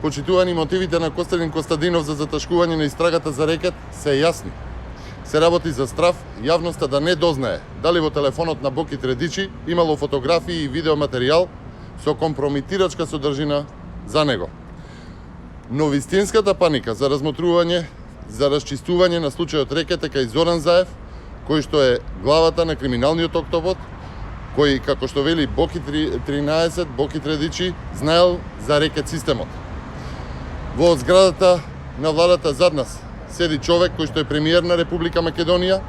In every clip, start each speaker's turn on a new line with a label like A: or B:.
A: Почитувани мотивите на Костадин Костадинов за заташкување на истрагата за рекет се јасни. Се работи за страв јавноста да не дознае дали во телефонот на Боки Тредичи имало фотографии и видеоматеријал со компромитирачка содржина за него. Но вистинската паника за размотрување, за расчистување на случајот рекет е кај Зоран Заев, кој што е главата на криминалниот октопод, кој, како што вели Боки 13, Боки Тредичи, знаел за рекет системот. Во зградата на владата зад нас седи човек кој што е премиер на Република Македонија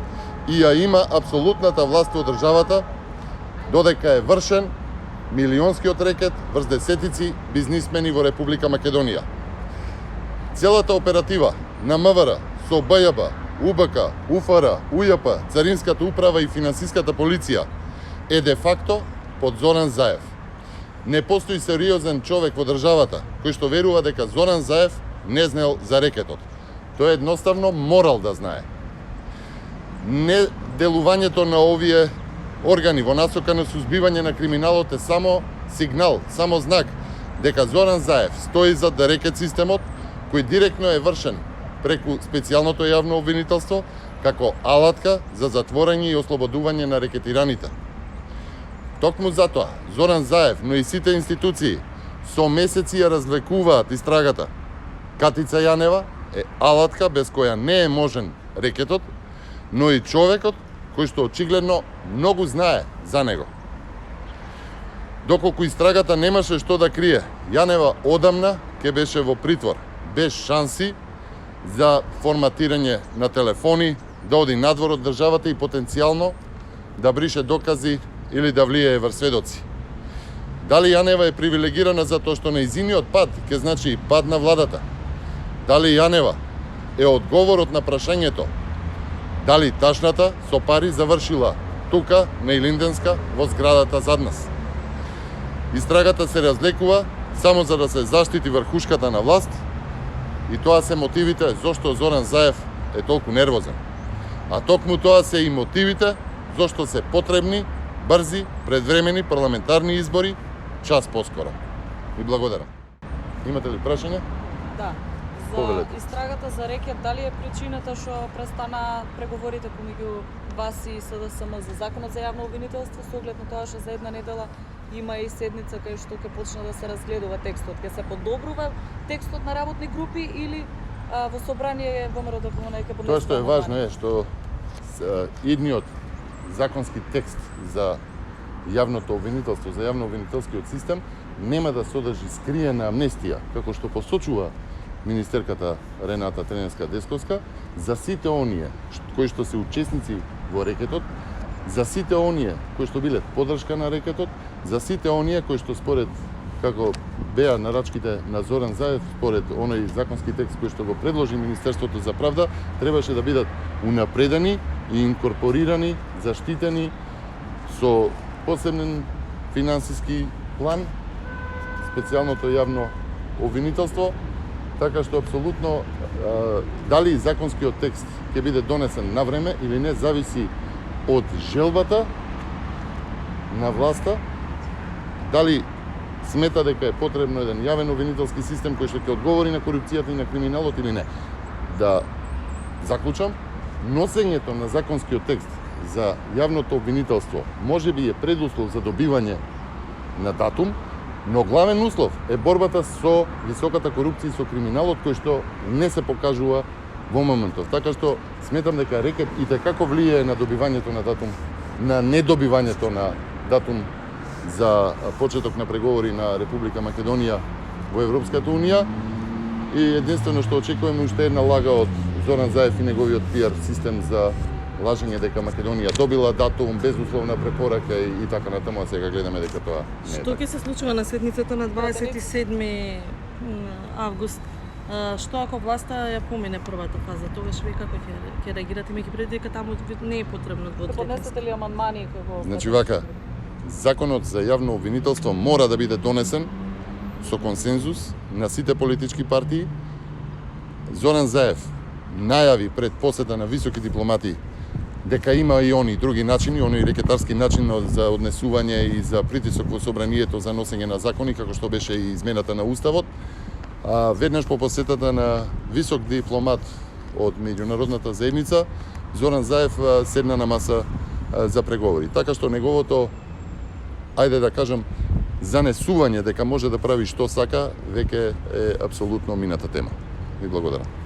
A: и ја има апсолутната власт во државата, додека е вршен милионскиот рекет врз десетици бизнисмени во Република Македонија. Целата оператива на МВР со БЈБ, УБК, УФР, УЈП, Царинската управа и финансиската полиција е де факто под Зоран Заев. Не постои сериозен човек во државата кој што верува дека Зоран Заев не знаел за рекетот. Тој едноставно морал да знае. Не делувањето на овие органи во насока на сузбивање на криминалот е само сигнал, само знак дека Зоран Заев стои зад рекет системот, кој директно е вршен преку специјалното јавно обвинителство како алатка за затворање и ослободување на рекетираните. Токму затоа Зоран Заев, но и сите институции со месеци ја развлекуваат истрагата. Катица Јанева е алатка без која не е можен рекетот, но и човекот кој што очигледно многу знае за него. Доколку истрагата немаше што да крие, Јанева одамна ќе беше во притвор, без шанси за форматирање на телефони, да оди надвор од државата и потенцијално да брише докази или да влијае врз сведоци. Дали Јанева е привилегирана затоа што нејзиниот пад ќе значи пад на владата? Дали Јанева е одговорот на прашањето дали ташната со пари завршила тука на Илинденска во зградата зад нас? Истрагата се разлекува само за да се заштити врхушката на власт и тоа се мотивите зошто Зоран Заев е толку нервозен. А токму тоа се и мотивите зошто се потребни брзи, предвремени парламентарни избори час поскоро. И благодарам. Имате ли прашање?
B: Да. За
A: Повелете.
B: истрагата за рекет, дали е причината што престана преговорите помеѓу вас и СДСМ за законот за јавно обвинителство, со оглед на тоа што за една недела има и седница кај што ќе почне да се разгледува текстот? Ќе се подобрува текстот на работни групи или во собрание ВМРО ДПМН ќе поднесе?
A: Тоа што е важно е што идниот законски текст за јавното обвинителство, за јавно-обвинителскиот систем нема да содржи скриена амнестија, како што посочува министерката Рената Треневска-Десковска, за сите оние кои што се учесници во рекетот, за сите оние кои што биле поддршка на рекетот, за сите оние кои што според како беа нарачките на Зоран Заев, според оној законски текст кој што го предложи Министерството за правда, требаше да бидат унапредени и инкорпорирани, заштитени со посебен финансиски план, специјалното јавно обвинителство, така што апсолутно дали законскиот текст ќе биде донесен на време или не зависи од желбата на власта, дали смета дека е потребно еден јавен обвинителски систем кој што ќе одговори на корупцијата и на криминалот или не. Да заклучам, носењето на законскиот текст за јавното обвинителство можеби е предуслов за добивање на датум, но главен услов е борбата со високата корупција и со криминалот кој што не се покажува во моментов. Така што сметам дека рекет и како влијае на добивањето на датум, на недобивањето на датум за почеток на преговори на Република Македонија во Европската Унија и единствено што очекуваме уште една лага од Зоран Заев и неговиот пиар систем за лажење дека Македонија добила датум, безусловна препорака и така натаму, а сега гледаме дека тоа не е.
C: Што ќе се случува на седницата на 27 август? Што ако власта ја помине првата фаза, тогаш вие како ќе реагирате, имајќи предвид дека таму не е потребно
B: Ќе поднесете ли амандмани како?
A: Значи вака, законот за јавно обвинителство мора да биде донесен со консензус на сите политички партии. Зоран Заев најави пред посета на високи дипломати дека има и они други начини, оној рекетарски начин за однесување и за притисок во собранието за носење на закони, како што беше и измената на Уставот. А веднаш по посетата на висок дипломат од меѓународната заедница, Зоран Заев седна на маса за преговори. Така што неговото, ајде да кажам, занесување дека може да прави што сака, веќе е апсолутно мината тема. Ви благодарам.